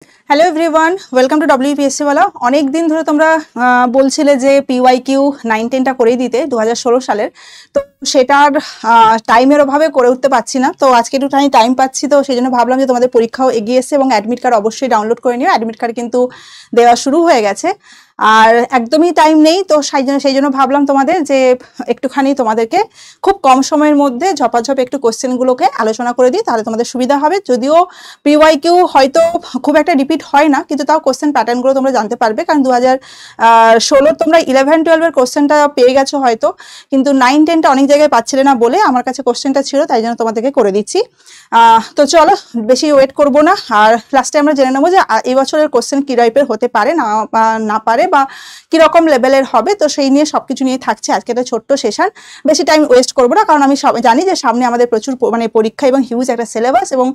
Hello everyone, welcome to WPSC ওয়ালা। অনেক দিন ধরে তোমরা বলছিলে যে পিওয়াইকিউ 9-10টা করেই দিতে 2016 সালের, তো সেটার টাইমের অভাবে করে উঠতে পারছি না। তো আজকে একটু টাইম পাচ্ছি, তো সেই জন্য ভাবলাম যে তোমাদের পরীক্ষাও এগিয়ে এসে এবং অ্যাডমিট কার্ড অবশ্যই ডাউনলোড করে নিও। অ্যাডমিট কার্ড কিন্তু দেওয়া শুরু হয়ে গেছে, আর একদমই টাইম নেই। তো সেই জন্য ভাবলাম তোমাদের যে একটুখানি তোমাদেরকে খুব কম সময়ের মধ্যে ঝপাঝপ একটু কোশ্চেনগুলোকে আলোচনা করে দিই, তাহলে তোমাদের সুবিধা হবে। যদিও পিওয়াইকিউ হয়তো খুব একটা রিপিট হয় না, কিন্তু তাও কোশ্চেন প্যাটার্নগুলো তোমরা জানতে পারবে, কারণ 2016 তোমরা 11-12-এর কোশ্চেনটা পেয়ে গেছো হয়তো, কিন্তু 9-10টা অনেক জায়গায় পাচ্ছিলে না বলে আমার কাছে কোশ্চেনটা ছিল, তাই জন্য তোমাদেরকে করে দিচ্ছি। তো চলো বেশি ওয়েট করব না, আর লাস্টে আমরা জেনে নেবো যে এই বছরের কোশ্চেন কী টাইপের হতে পারে না পারে বা কীরকম লেভেলের হবে। তো সেই নিয়ে সবকিছু নিয়ে থাকছে আজকে একটা ছোট্ট সেশন। বেশি টাইম ওয়েস্ট করবো না, কারণ আমি জানি যে সামনে আমাদের প্রচুর পরীক্ষা এবং হিউজ একটা সিলেবাস, এবং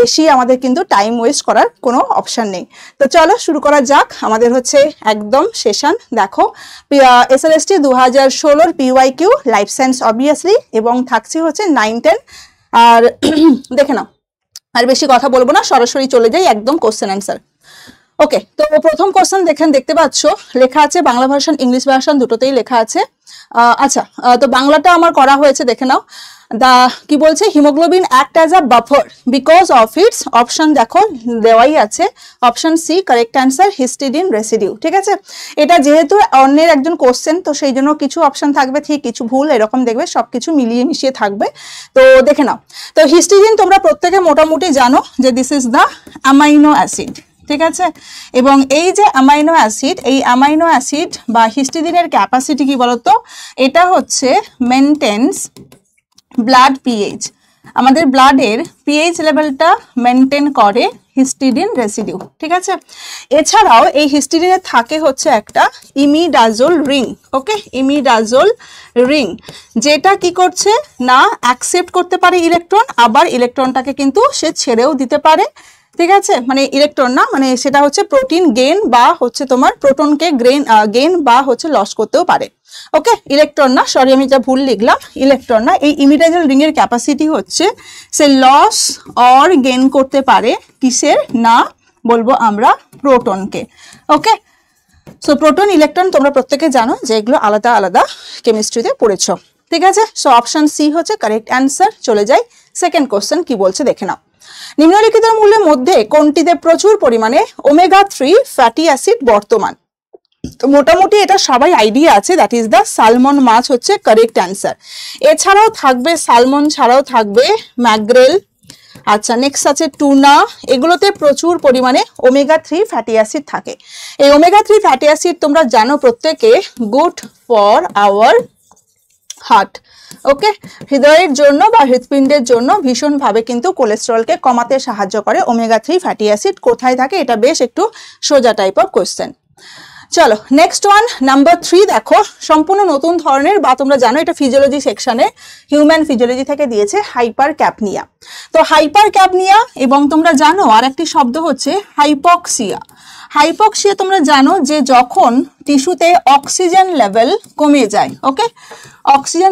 বেশি আমাদের কিন্তু টাইম ওয়েস্ট করার কোনো অপশান নেই। তো চলো শুরু করা যাক। আমাদের হচ্ছে একদম সেশন, দেখো SLST 2016 PYQ life science obviously, এবং থাকছে হচ্ছে 9-10। আর দেখে নাও, আর বেশি কথা বলবো না, সরাসরি চলে যাই একদম কোশ্চেন অ্যান্সার। ওকে, তো প্রথম কোশ্চেন দেখতে পাচ্ছ লেখা আছে বাংলা ভার্সন ইংলিশ ভার্সন দুটোতেই লেখা আছে। আচ্ছা, তো বাংলাটা আমার করা হয়েছে, দেখে নাও। কি বলছে, haemoglobin act as a buffer because of its, option দেখো দেওয়াই আছে, option C correct answer, histidine residue. ঠিক আছে, এটা যেহেতু অন্যের একজন কোশ্চেন, তো সেই জন্য কিছু অপশন থাকবে ঠিক, কিছু ভুল, এরকম দেখবে সবকিছু মিলিয়ে মিশিয়ে থাকবে। তো দেখে নাও, তো হিস্টিডিন তোমরা প্রত্যেকে মোটামুটি জানো যে this is the amino acid. ঠিক আছে, এবং এই যে অ্যামাইনো অ্যাসিড, এই অ্যামাইনো অ্যাসিড বা হিস্টিডিনের ক্যাপাসিটি কি বলতো, এটা হচ্ছে মেনটেন্স ব্লাড পিএইচ। আমাদের ব্লাডের পিএইচ লেভেলটা মেনটেন করে হিস্টিডিন রেসিডিউ। ঠিক আছে, এছাড়াও এই হিস্টিডিনে থাকে হচ্ছে একটা ইমিডাজোল রিং। ওকে, ইমিডাজোল রিং যেটা কি করছে না, অ্যাকসেপ্ট করতে পারে ইলেকট্রন, আবার ইলেকট্রনটাকে কিন্তু সে ছেড়েও দিতে পারে। ঠিক আছে, মানে ইলেকট্রন না, মানে সেটা হচ্ছে প্রোটিন গেইন বা হচ্ছে তোমার প্রোটনকে গেইন বা হচ্ছে লস করতেও পারে। ওকে, ইলেকট্রন না, সরি আমি যা ভুল লিখলাম, ইলেকট্রন না। এই ইমিডাজোল রিং এর ক্যাপাসিটি হচ্ছে সে লস অর গেইন করতে পারে কিসের না, বলবো আমরা প্রোটনকে। ওকে, সো প্রোটন ইলেকট্রন তোমরা প্রত্যেকে জানো যে এগুলো আলাদা আলাদা কেমিস্ট্রিতে পড়েছ। ঠিক আছে, সো অপশন সি হচ্ছে কারেক্ট অ্যান্সার। চলে যাই সেকেন্ড কোশ্চেন, কি বলছে দেখে নাও। নিম্নলিখিত মূল্যের মধ্যে কোনটিতে প্রচুর পরিমাণে ওমেগা-3 ফ্যাটি অ্যাসিড বর্তমান? তো মোটামুটি এটা সবাই আইডিয়া আছে, দ্যাট ইজ দ্য সালমন মাছ হচ্ছে কারেক্ট অ্যান্সার। এছাড়াও থাকবে সালমন, ছাড়াও থাকবে ম্যাকগ্রেল। আচ্ছা, নেক্সট আছে টুনা। এগুলোতে প্রচুর পরিমাণে ওমেগা-3 ফ্যাটি অ্যাসিড থাকে। এই ওমেগা-3 ফ্যাটি অ্যাসিড তোমরা জানো প্রত্যেকে গুড ফর আওয়ার হার্ট। ওকে, হৃদয়ের জন্য বা হৃৎপিণ্ডের জন্য ভীষণভাবে কিন্তু কোলেস্টেরলকে কমাতে সাহায্য করে ওমেগা-3 ফ্যাটি অ্যাসিড। কোথায় থাকে, এটা বেশ একটু সোজা টাইপ অফ কোশ্চেন। চলো নেক্সট ওয়ান, নাম্বার 3 দেখো, সম্পূর্ণ নতুন ধরনের, বা তোমরা জানো এটা ফিজিওলজি সেকশনে হিউম্যান ফিজিওলজি থেকে দিয়েছে, হাইপার ক্যাপনিয়া। তো হাইপার ক্যাপনিয়া, এবং তোমরা জানো আর একটি শব্দ হচ্ছে হাইপক্সিয়া। হাইপক্সিয়া তোমরা জানো যে যখন টিস্যুতে অক্সিজেন লেভেল কমে যায়। ওকে, অক্সিজেন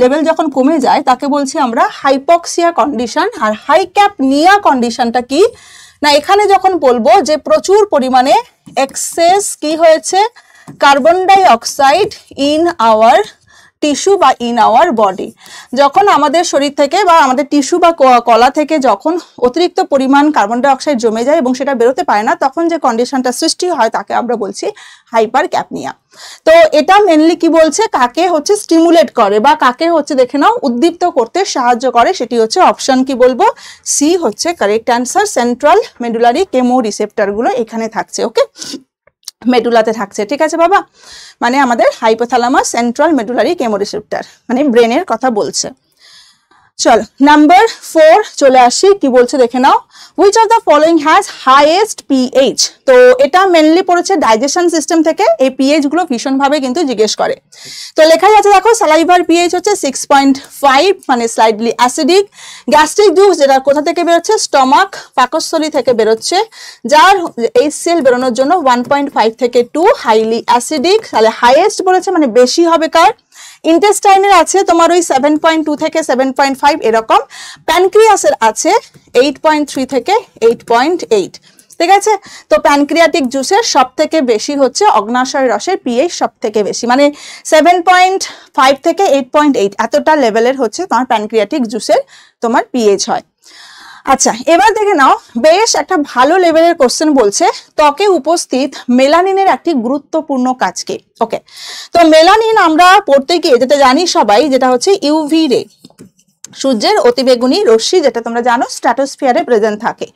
লেভেল যখন কমে যায় তাকে বলছি আমরা হাইপক্সিয়া কন্ডিশন। আর হাইক্যাপনিয়া কন্ডিশনটা কি না, এখানে যখন বলবো যে প্রচুর পরিমাণে এক্সেস কি হয়েছে, carbon dioxide in our tissue বা ইন আওয়ার বডি, যখন আমাদের শরীর থেকে বা আমাদের টিস্যু বা কলা থেকে যখন অতিরিক্ত পরিমাণ কার্বন ডাই অক্সাইড জমে যায় এবং সেটা বেরোতে পারে না, তখন যে কন্ডিশনটা সৃষ্টি হয় তাকে আমরা বলছি হাইপার ক্যাপনিয়া। তো এটা মেনলি কি বলছে, কাকে হচ্ছে স্টিমুলেট করে বা কাকে হচ্ছে দেখে নাও উদ্দীপ্ত করতে সাহায্য করে, সেটি হচ্ছে অপশন কি বলবো, সি হচ্ছে correct answer. Central medullary chemo receptor গুলো এখানে থাকছে। ওকে, মেডুলাতে থাকছে। ঠিক আছে বাবা, মানে আমাদের হাইপোথ্যালামাস সেন্ট্রাল মেডুলারি কেমোরিসেপ্টর, মানে ব্রেনের কথা বলছে। চলো নাম্বার 4 চলে আসি, কি বলছে দেখে নাও। Which of the following has highest pH? তো এটা মেনলি পড়েছে ডাইজেশন সিস্টেম থেকে, এই পিএইচ গুলো ভীষণভাবে কিন্তু জিজ্ঞেস করে। তো লেখাই আছে দেখো, সালাইভার পিএইচ হচ্ছে 6.5, মানে স্লাইডলি অ্যাসিডিক। গ্যাস্ট্রিক জুস যেটা কোথা থেকে বেরোচ্ছে, স্টমাক পাকস্থলী থেকে বেরোচ্ছে, যার HCl বেরোনোর জন্য 1.5 থেকে 2, হাইলি অ্যাসিডিক। তাহলে হাইয়েস্ট বলেছে মানে বেশি হবে কার, ইন্টেস্টাইনের আছে তোমার ওই 7.2 থেকে 7.5 এরকম। প্যানক্রিয়াসের আছে 8.3 থেকে 8.8। ঠিক আছে। তো প্যানক্রিয়াটিক জুসের সব থেকে বেশি হচ্ছে অগ্নাশয় রসের পিএইচ সব থেকে বেশি, মানে 7.5 থেকে 8.8 এতটা লেভেলের হচ্ছে তোমার প্যানক্রিয়াটিক জুসের তোমার পিএইচ হয়। আচ্ছা, এবার দেখে নাও, বেশ একটা ভালো লেভেলের কোশ্চেন বলছে ত্বকে উপস্থিত মেলানিনের একটি গুরুত্বপূর্ণ কাজ কি। ওকে, তো মেলানিন আমরা পড়তে গিয়ে যেটা জানি সবাই, যেটা হচ্ছে ইউভি রে, সূর্যের অতিবেগুনি রশ্মি, যেটা তোমরা জানো স্ট্র্যাটোস্ফিয়ারে প্রেজেন্ট থাকে।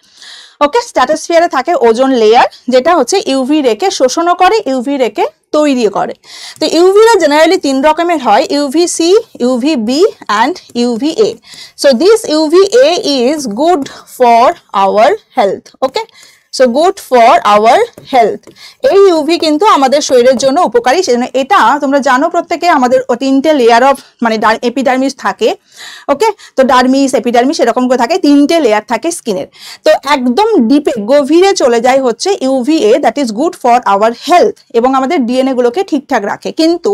ওকে, স্ট্র্যাটোস্ফিয়ারে থাকে ওজোন লেয়ার, যেটা হচ্ছে ইউভি রেকে শোষণও করে, ইউভি রেকে তৈরি করে। তো ইউভি রে জেনারেলি 3 রকমের হয়, UVC, UVB and UVA. So this UVA is good for our health. Okay, so good for our health. এই ইউভি কিন্তু আমাদের শরীরের জন্য উপকারী, সেজন্য এটা তোমরা জানো প্রত্যেকে আমাদের 3টে লেয়ার অফ মানে এপিডার্মিস থাকে। ওকে, তো ডার্মিস, এপিডার্মিস এরকম করে থাকে, 3টে লেয়ার থাকে স্কিনের। তো একদম ডিপে গভীরে চলে যায় হচ্ছে UVA, that is good for our health, এবং আমাদের ডিএনএ গুলোকে ঠিকঠাক রাখে। কিন্তু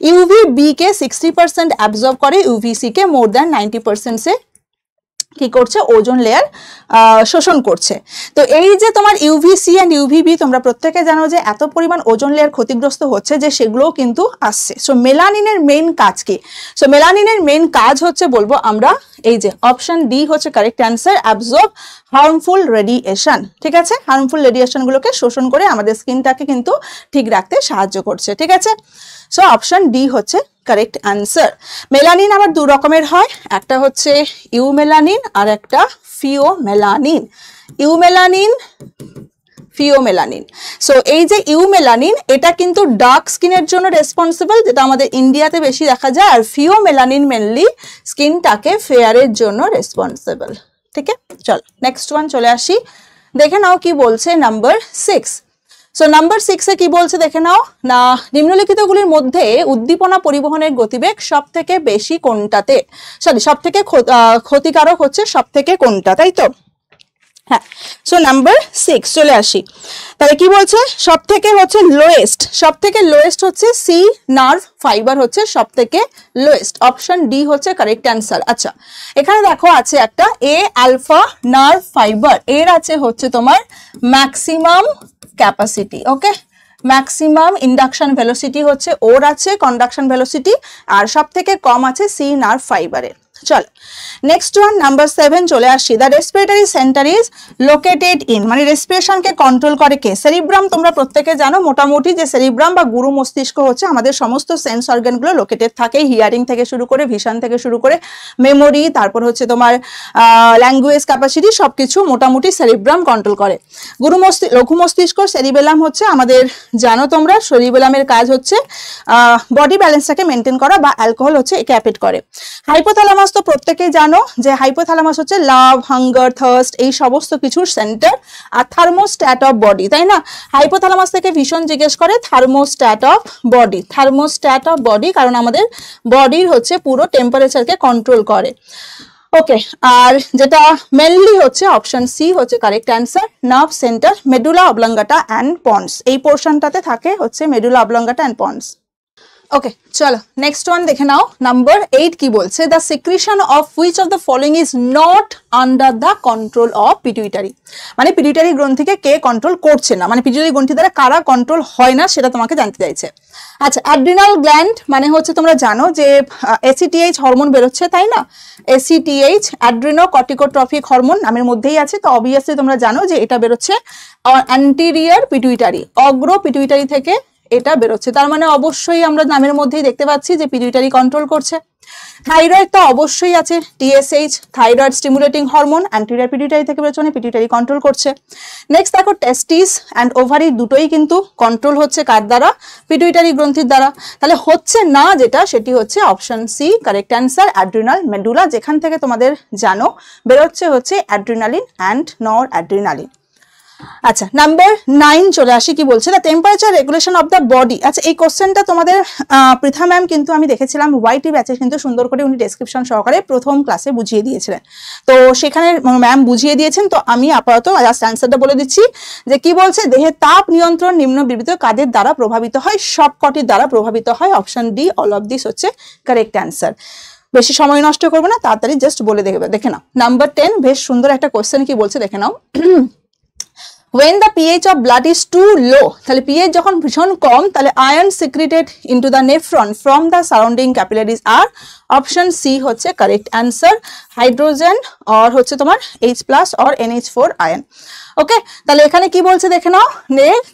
ইউভিবি কে 60% অ্যাবজর্ব করে, ইউভিসি কে মোর দ্যান 90% সে কি করছে, ওজোন লেয়ার শোষণ করছে। তো এই যে তোমার ইউভিসি এন্ড ইউভিবি, তোমরা প্রত্যেকে জানো যে এত পরিমাণ ওজোন লেয়ার ক্ষতিগ্রস্ত হচ্ছে যে সেগুলোও কিন্তু আসছে। সো মেলানিনের মেইন কাজ কি? সো মেলানিনের মেইন কাজ হচ্ছে বলবো আমরা এই যে অপশন ডি হচ্ছে correct answer, absorb harmful radiation. ঠিক আছে, হার্মফুল রেডিয়েশন গুলোকে শোষণ করে আমাদের স্কিনটাকে কিন্তু ঠিক রাখতে সাহায্য করছে। ঠিক আছে, সো অপশন ডি হচ্ছে কারেক্ট অ্যান্সার। মেলানিন আবার 2 রকমের হয়, একটা হচ্ছে ইউমেলানিন আর একটা ফিওমেলানিন। Eumelanin, pheomelanin. সো এই যে ইউমেলানিন, এটা কিন্তু ডার্ক স্কিনের জন্য রেসপন্সিবল, যেটা আমাদের ইন্ডিয়াতে বেশি দেখা যায়, আর ফিওমেলানিন মেনলি স্কিনটাকে ফেয়ারের জন্য রেসপন্সিবল। ঠিক আছে, চলো নেক্সট ওয়ান চলে আসি, দেখে নাও কি বলছে নাম্বার 6। সো নাম্বার 6 এ কি বলছে দেখে নাও না, নিম্নলিখিতগুলির মধ্যে উদ্দীপনা পরিবহনের গতিবেগ সব থেকে বেশি কোনটাতে, সরি সব থেকে ক্ষতিকারক হচ্ছে সব থেকে কোনটা, তাই তো? হ্যাঁ, সো নাম্বার 6 চলে আসি, তাহলে কি বলছে সব থেকে হচ্ছে লোয়েস্ট, সব থেকে লোয়েস্ট হচ্ছে সি নার্ভ ফাইবার হচ্ছে সব থেকে লোয়েস্ট, অপশন ডি হচ্ছে কারেক্ট অ্যান্সার। আচ্ছা, এখানে দেখো আছে একটা এ আলফা নার্ভ ফাইবার, এর আছে হচ্ছে তোমার ম্যাক্সিমাম ক্যাপাসিটি। ওকে, ম্যাক্সিমাম ইন্ডাকশন ভেলোসিটি হচ্ছে ওর আছে, কন্ডাকশন ভেলোসিটি, আর সব থেকে কম আছে সি নার্ভ ফাইবারের। চলো নেক্সট ওয়ান নাম্বার 7 চলে আসি, the respiratory centre is located in, মানে রেসপিরেশনকে কন্ট্রোল করে কে? সেরিব্রাম। তোমরা প্রত্যেকে জানো মোটামুটি যে সেরিব্রাম বা গুরু মস্তিষ্ক হচ্ছে আমাদের সমস্ত সেন্স অর্গানগুলো লোকেটেড থাকে, হিয়ারিং থেকে শুরু করে, ভিশন থেকে শুরু করে, মেমোরি, তারপর হচ্ছে তোমার ল্যাঙ্গুয়েজ ক্যাপাসিটি, সবকিছু মোটামুটি সেরিব্রাম কন্ট্রোল করে। লঘু মস্তিষ্ক সেরিবেলাম হচ্ছে আমাদের জানো তোমরা, সেরিবেলামের কাজ হচ্ছে বডি ব্যালেন্সটাকে মেনটেন করা, বা অ্যালকোহল হচ্ছে একে অ্যাপেট করে। হাইপোথ্যালামাস তো প্রত্যেকেই জানো যে হাইপোথ্যালামাস হচ্ছে লাভ, হাঙ্গার, থার্স্ট এই সমস্ত কিছুর সেন্টার, আর থার্মোস্ট্যাট অফ বডি, তাই না? হাইপোথ্যালামাস থেকে ভীষণ জিজ্ঞেস করে thermostat of body, thermostat of body, কারণ আমাদের বডির হচ্ছে পুরো টেম্পারেচারকে কন্ট্রোল করে। ওকে, আর যেটা মেনলি হচ্ছে অপশন সি হচ্ছে correct answer, nerve centre medulla oblongata and ponds, এই পোর্শনটাতে থাকে হচ্ছে মেডুলা অবলাঙ্গাটা অ্যান্ড পন্স। ওকে, চলো নেক্সট ওয়ান দেখে নাও, নাম্বার 8 কি বলছে, the secretion of which of the following is not under the control of pituitary, মানে pituitary গ্রন্থিকে কে control করছে না, মানে পিটুইটারি গ্রন্থি দ্বারা কারা কন্ট্রোল হয় না সেটা তোমাকে জানতে চাইছে। আচ্ছা, অ্যাড্রিনাল গ্ল্যান্ড মানে হচ্ছে তোমরা জানো যে এসিটিএইচ হরমোন বেরোচ্ছে, তাই না? এসিটিএইচ অ্যাড্রিনো কর্টিকোট্রফিক হরমোন নামের মধ্যেই আছে, তো অবভিয়াসলি তোমরা জানো যে এটা বেরোচ্ছে অ্যান্টেরিয়র পিটুইটারি, অগ্র পিটুইটারি থেকে এটা বেরোচ্ছে, তার মানে অবশ্যই আমরা নামের মধ্যেই দেখতে পাচ্ছি যে পিটুইটারি কন্ট্রোল করছে। থাইরয়েড তো অবশ্যই আছে, TSH thyroid stimulating hormone anterior pituitary থেকে বেরোচ্ছে, মানে পিটুইটারি কন্ট্রোল করছে। নেক্সট দেখো টেস্টিস অ্যান্ড ওভারি দুটোই কিন্তু কন্ট্রোল হচ্ছে কার দ্বারা? পিটুইটারি গ্রন্থির দ্বারা। তাহলে হচ্ছে না যেটা, সেটি হচ্ছে option C correct answer, adrenal medulla, যেখান থেকে তোমাদের জানো বেরোচ্ছে হচ্ছে অ্যাড্রিনালিন অ্যান্ড নর অ্যাড্রিনালিন। আচ্ছা, নাম্বার 9 চলে আসি, কি বলছে, the temperature regulation of the body. আচ্ছা, এই কোশ্চেনটা তোমাদের পৃথা ম্যাম কিন্তু আমি দেখেছিলাম ওয়াইটি ব্যাচে কিন্তু সুন্দর করে উনি ডেসক্রিপশন সহকারে প্রথম ক্লাসে বুঝিয়ে দিয়েছিলেন, তো সেখানে ম্যাম বুঝিয়ে দিয়েছেন, তো আমি আপাতত জাস্ট অ্যান্সারটা বলে দিচ্ছি যে কি বলছে, দেহের তাপ নিয়ন্ত্রণ নিম্ন বিবৃত কাদের দ্বারা প্রভাবিত হয়? সবকটির দ্বারা প্রভাবিত হয়, option D all of this হচ্ছে কারেক্ট অ্যান্সার। বেশি সময় নষ্ট করবে না, তাড়াতাড়ি জাস্ট বলে দেখে নাও। নাম্বার 10 বেশ সুন্দর একটা কোশ্চেন, কি বলছে দেখে নাও, when the pH of blood is too low, তাহলে pH যখন ভীষণ কম, তাহলে iron secreted into the nephron from the surrounding capillaries are option C হচ্ছে correct answer, hydrogen or হচ্ছে তোমার H+ or NH4 ion. ওকে, তাহলে এখানে কি বলছে দেখে নাও,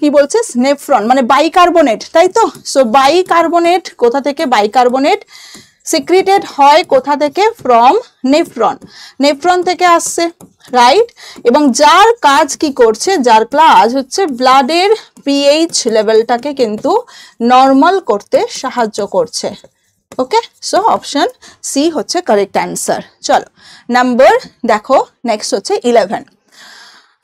কি বলছে নেফ্রন মানে বাইকার্বনেট, তাই তো। সো বাইকার্বনেট কোথা থেকে, বাইকার্বনেট সিক্রিটেড হয় কোথা থেকে, ফ্রম নেফ্রন, নেফ্রন থেকে আসছে, রাইট। এবং যার কাজ কি করছে, যার কাজ হচ্ছে ব্লাডের পিএইচ লেভেলটাকে কিন্তু নর্মাল করতে সাহায্য করছে। ওকে, সো অপশন সি হচ্ছে কারেক্ট অ্যান্সার। চলো নাম্বার দেখো, নেক্সট হচ্ছে 11।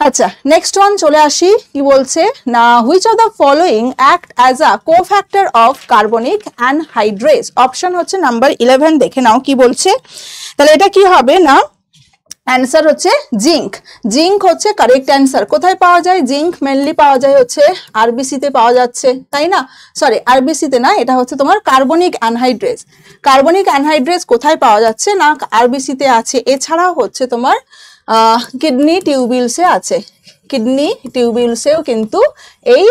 আচ্ছা, নেক্সট ওয়ান চলে আসি, কি বলছে না, which of the following act as a cofactor of carbonic anhydrase, option হচ্ছে নাম্বার 11, দেখে নাও কি বলছে। তাহলে এটা কি হবে না, অ্যান্সার হচ্ছে জিঙ্ক, জিঙ্ক হচ্ছে কারেক্ট অ্যান্সার। কোথায় পাওয়া যায় জিঙ্ক, মেনলি পাওয়া যায় হচ্ছে আরবিসিতে পাওয়া যাচ্ছে, তাই না, সরি আরবিসিতে না, এটা হচ্ছে তোমার কার্বনিক অ্যানহাইড্রেজ। কার্বনিক অ্যানহাইড্রেজ কোথায় পাওয়া যাচ্ছে না, আরবিসিতে আছে। এছাড়াও হচ্ছে তোমার কিডনি টিউবিলসে আছে, কিডনি টিউবিলসেও কিন্তু এই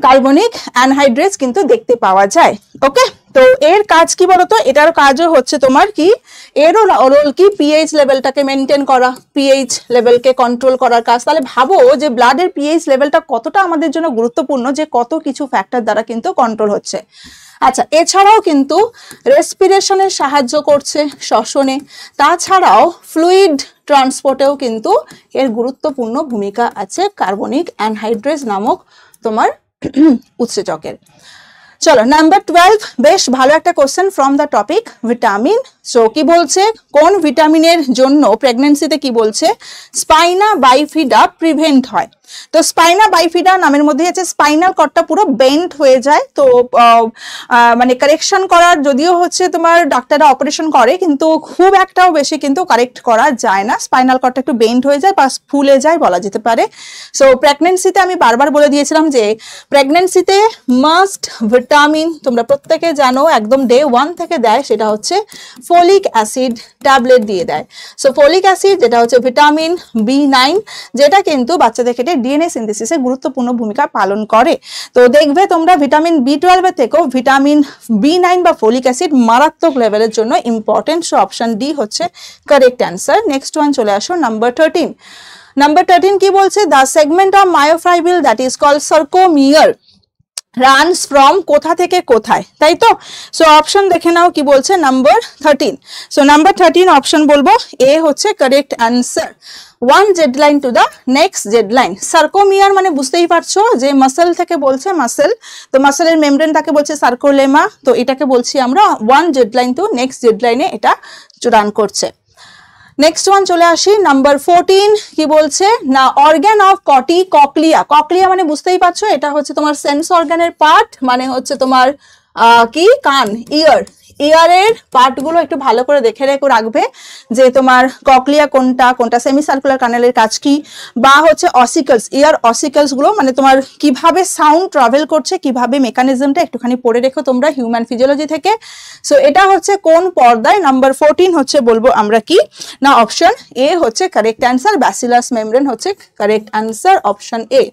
কার্বনিক অ্যানহাইড্রেজ কিন্তু দেখতে পাওয়া যায়। ওকে, তো এর কাজ কি বলতো, এটার কাজও হচ্ছে তোমার কি, এরও রোল কি পিএইচ লেভেলটাকে মেনটেন করা, পিএইচ লেভেলকে কন্ট্রোল করার কাজ। তাহলে ভাবো যে ব্লাডের পিএইচ লেভেলটা কতটা আমাদের জন্য গুরুত্বপূর্ণ, যে কত কিছু ফ্যাক্টর দ্বারা কিন্তু কন্ট্রোল হচ্ছে। আচ্ছা, এছাড়াও কিন্তু রেসপিরেশনে সাহায্য করছে, শ্বসনে, তাছাড়াও ফ্লুইড ট্রান্সপোর্টেও কিন্তু এর গুরুত্বপূর্ণ ভূমিকা আছে কার্বনিক অ্যানহাইড্রেজ নামক তোমার উৎসেচকের। চলো নাম্বার 12, বেশ ভালো একটা question from the topic vitamin. So কি বলছে, কোন ভিটামিনের জন্য প্রেগন্যান্সিতে কি বলছে, স্পাইনা বাইফিডা প্রিভেন্ট হয়। তো স্পাইনা বাইফিডা নামের মধ্যে আছে স্পাইনাল কর্ডটা পুরো বেন্ড হয়ে যায়, তো মানে কারেকশন করার, যদিও হচ্ছে তোমার ডাক্তাররা অপারেশন করে, কিন্তু খুব একটাও বেশি কিন্তু কারেক্ট করা যায় না, স্পাইনাল কর্ডটা একটু বেন্ড হয়ে যায় বা ফুলে যায় বলা যেতে পারে। সো প্রেগন্যান্সিতে আমি বারবার বলে দিয়েছিলাম যে প্রেগন্যান্সিতে মাস্ট ভিটামিন, তোমরা প্রত্যেকে জানো একদম ডে 1 থেকে দেয়, সেটা হচ্ছে ফলিক অ্যাসিড ট্যাবলেট দিয়ে দেয়। সো ফলিক অ্যাসিড যেটা হচ্ছে ভিটামিন B9, যেটা কিন্তু বাচ্চাদের ক্ষেত্রে ডিএনএ সিনথেসিসে গুরুত্বপূর্ণ ভূমিকা পালন করে। তো দেখবে তোমরা ভিটামিন B12 এর থেকেও ভিটামিন B9 বা ফলিক অ্যাসিড মারাত্মক লেভেলের জন্য ইম্পর্টেন্ট। সো অপশন ডি হচ্ছে কারেক্ট অ্যান্সার। নেক্সট ওয়ান চলে আসো, নাম্বার 13। নাম্বার 13 কি বলছে, the segment of myofibril that is called sarcomere runs from কোথা থেকে কোথায়, তাই তো। সো অপশন দেখে নাও কি বলছে, নাম্বার 13। সো নাম্বার 13 অপশন বলবো এ হচ্ছে correct answer, one Z line to the next Z line. Sarcomere মানে বুঝতেই পারছো যে মাসেল থেকে বলছে, মাসেল, তো মাসেলের মেমব্রেনটাকে বলছে সার্কোলেমা, তো এটাকে বলছি আমরা one Z line to next Z লাইনে এটা রান করছে। নেক্সট ওয়ান চলে আসি, নাম্বার 14 কি বলছে না, অর্গান অফ ককলিয়া। ককলিয়া মানে বুঝতেই পারছো এটা হচ্ছে তোমার সেন্স অর্গানের পার্ট, মানে হচ্ছে তোমার কি কান, ইয়ার, ইয়ারের পার্টগুলো একটু ভালো করে দেখে রাখবে যে তোমার ককলিয়া কোনটা, কোনটা সেমি সার্কুলার কানেলের কাজ কি, বা হচ্ছে অসিকলস, ইয়ার অসিকলস গুলো মানে তোমার কিভাবে সাউন্ড ট্রাভেল করছে, কিভাবে মেকানিজমটা একটুখানি পড়ে রেখো তোমরা হিউম্যান ফিজিওলজি থেকে। সো এটা হচ্ছে কোন পর্দায়, নাম্বার 14 হচ্ছে বলবো আমরা কি না, অপশন এ হচ্ছে কারেক্ট অ্যান্সার, ব্যাসিলাস মেমব্রেন হচ্ছে কারেক্ট অ্যান্সার, অপশন এ।